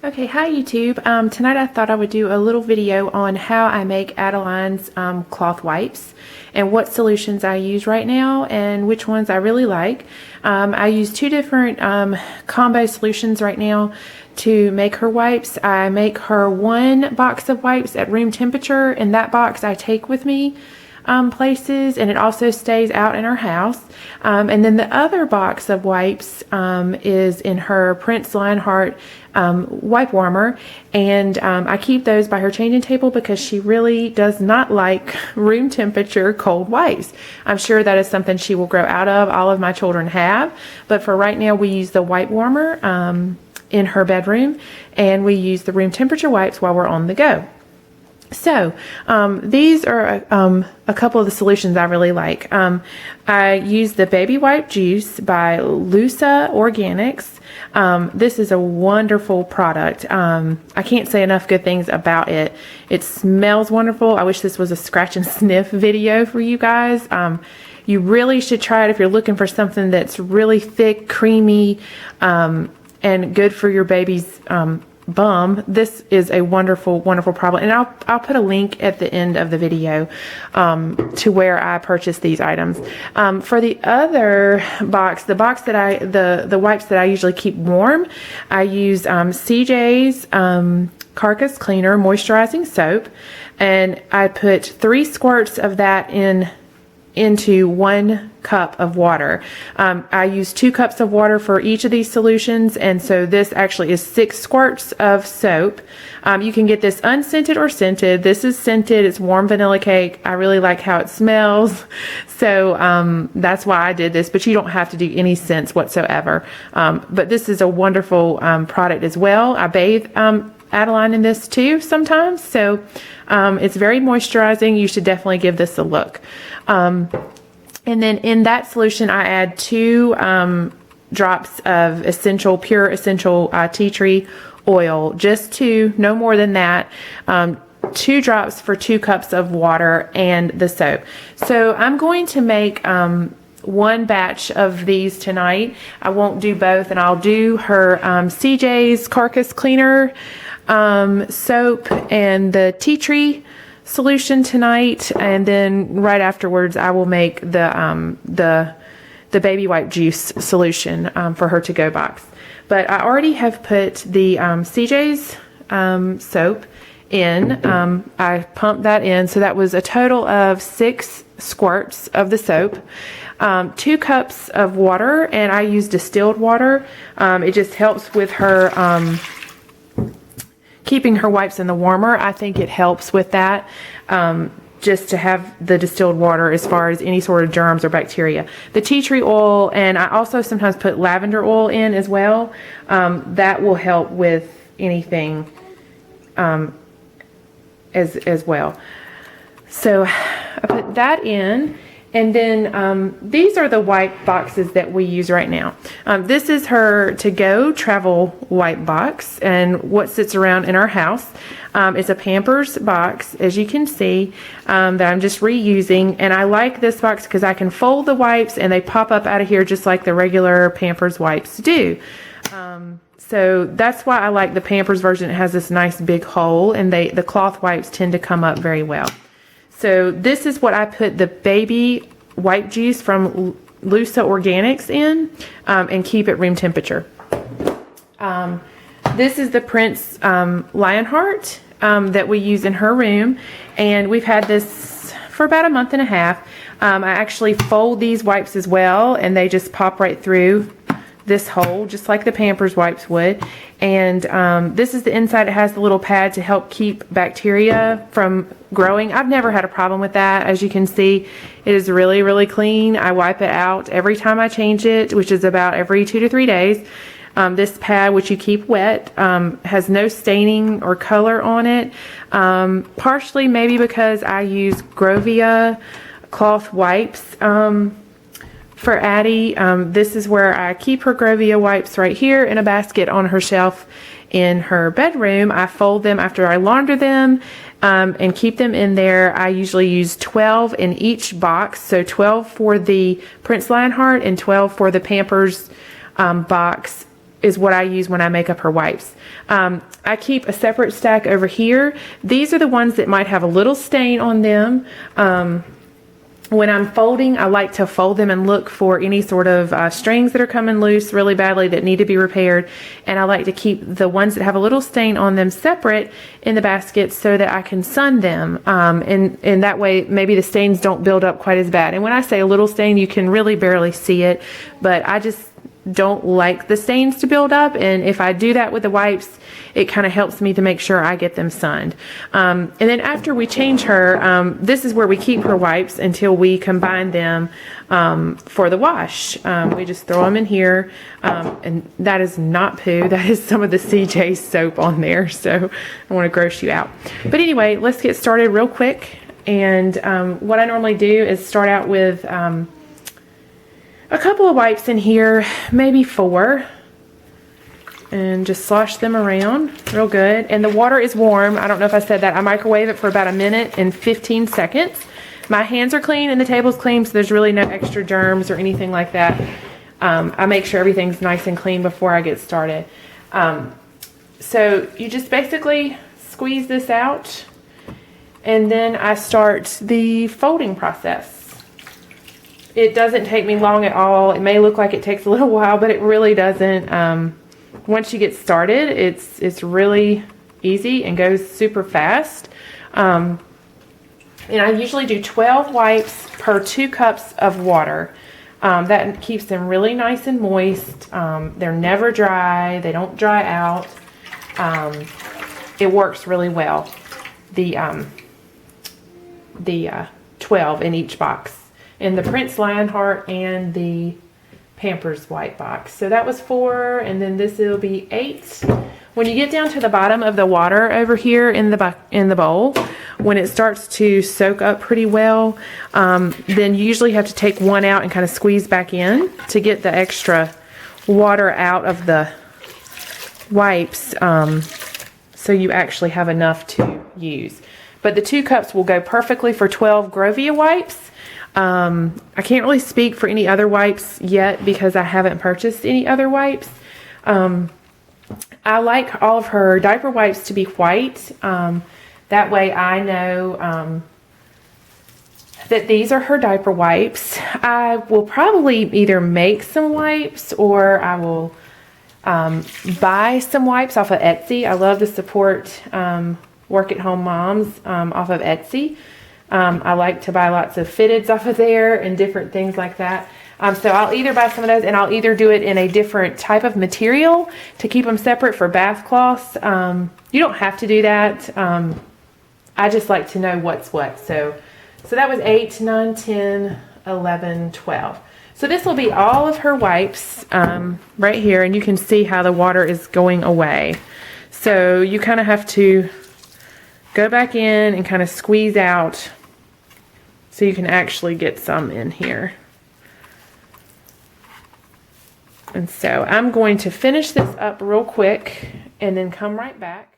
Okay, hi YouTube. Tonight I thought I would do a little video on how I make Adeline's cloth wipes and what solutions I use right now and which ones I really like. I use two different combo solutions right now to make her wipes. I make her one box of wipes at room temperature, and that box I take with me places, and it also stays out in her house. And then the other box of wipes is in her Prince Lionheart wipe warmer, and I keep those by her changing table because she really does not like room temperature cold wipes. I'm sure that is something she will grow out of. All of my children have, but for right now we use the wipe warmer in her bedroom, and we use the room temperature wipes while we're on the go. So these are a couple of the solutions I really like. I use the Baby Wipe Juice by Lusa Organics. This is a wonderful product. I can't say enough good things about it. It smells wonderful. I wish this was a scratch and sniff video for you guys. You really should try it if you're looking for something that's really thick, creamy, and good for your baby's bum. This is a wonderful product, and I'll put a link at the end of the video to where I purchased these items. For the other box, the wipes that I usually keep warm, I use CJ's Carcass Cleaner Moisturizing Soap, and I put 3 squirts of that into 1 cup of water. I use 2 cups of water for each of these solutions, and so this actually is 6 squirts of soap. You can get this unscented or scented. This is scented. It's warm vanilla cake. I really like how it smells, so that's why I did this, but you don't have to do any scents whatsoever. But this is a wonderful product as well. I bathe Adeline in this too sometimes, so it's very moisturizing. You should definitely give this a look. And then in that solution I add 2 drops of pure essential tea tree oil, just 2, no more than that. 2 drops for 2 cups of water and the soap. So I'm going to make 1 batch of these tonight. I won't do both, and I'll do her CJ's Carcass Cleaner soap and the tea tree solution tonight, and then right afterwards I will make the Baby Wipe Juice solution for her to-go box. But I already have put the CJ's soap in. I pumped that in, so that was a total of 6 squirts of the soap. 2 cups of water, and I use distilled water. It just helps with her keeping her wipes in the warmer. I think it helps with that, just to have the distilled water as far as any sort of germs or bacteria. The tea tree oil, and I also sometimes put lavender oil in as well. That will help with anything as well. So I put that in. And then these are the wipe boxes that we use right now. This is her to-go travel wipe box, and what sits around in our house. It's a Pampers box, as you can see, that I'm just reusing. And I like this box because I can fold the wipes and they pop up out of here just like the regular Pampers wipes do. So that's why I like the Pampers version. It has this nice big hole, and the cloth wipes tend to come up very well. So this is what I put the Baby Wipe Juice from Lusa Organics in, and keep it room temperature. This is the Prince Lionheart that we use in her room, and we've had this for about a month and a half. I actually fold these wipes as well, and they just pop right through this hole just like the Pampers wipes would. And this is the inside. It has the little pad to help keep bacteria from growing. I've never had a problem with that. As you can see, it is really clean. I wipe it out every time I change it, which is about every 2 to 3 days. This pad, which you keep wet, has no staining or color on it, partially maybe because I use Grovia cloth wipes for Addie. This is where I keep her Grovia wipes, right here in a basket on her shelf in her bedroom. I fold them after I launder them and keep them in there. I usually use 12 in each box, so 12 for the Prince Lionheart and 12 for the Pampers box is what I use when I make up her wipes. I keep a separate stack over here. These are the ones that might have a little stain on them. When I'm folding, I like to fold them and look for any sort of strings that are coming loose really badly that need to be repaired. And I like to keep the ones that have a little stain on them separate in the basket so that I can sun them. And that way, maybe the stains don't build up quite as bad. And when I say a little stain, you can really barely see it. But I just don't like the stains to build up, and if I do that with the wipes, it kind of helps me to make sure I get them sunned. And then after we change her, this is where we keep her wipes until we combine them for the wash. We just throw them in here, and that is not poo, that is some of the CJ soap on there, so I want to gross you out. But anyway, let's get started real quick. And what I normally do is start out with a couple of wipes in here, maybe 4, and just slosh them around real good. And the water is warm. I don't know if I said that. I microwave it for about 1 minute and 15 seconds. My hands are clean and the table's clean, so there's really no extra germs or anything like that. I make sure everything's nice and clean before I get started. So you just basically squeeze this out, and then I start the folding process. It doesn't take me long at all. It may look like it takes a little while, but it really doesn't. Once you get started, it's really easy and goes super fast. And I usually do 12 wipes per 2 cups of water. That keeps them really nice and moist. They're never dry. They don't dry out. It works really well. The 12 in each box. In the Prince Lionheart and the Pampers white box. So that was 4, and then this will be 8. When you get down to the bottom of the water over here in the bowl, when it starts to soak up pretty well, then you usually have to take one out and kind of squeeze back in to get the extra water out of the wipes, so you actually have enough to use. But the 2 cups will go perfectly for 12 Grovia wipes. I can't really speak for any other wipes yet because I haven't purchased any other wipes. I like all of her diaper wipes to be white. That way I know that these are her diaper wipes. I will probably either make some wipes or I will buy some wipes off of Etsy. I love to support work-at-home moms off of Etsy. I like to buy lots of fitteds off of there and different things like that. So I'll either buy some of those, and I'll either do it in a different type of material to keep them separate for bath cloths. You don't have to do that. I just like to know what's what. So that was 8, 9, 10, 11, 12. So this will be all of her wipes right here, and you can see how the water is going away. So you kind of have to go back in and kind of squeeze out so you can actually get some in here. And so I'm going to finish this up real quick and then come right back.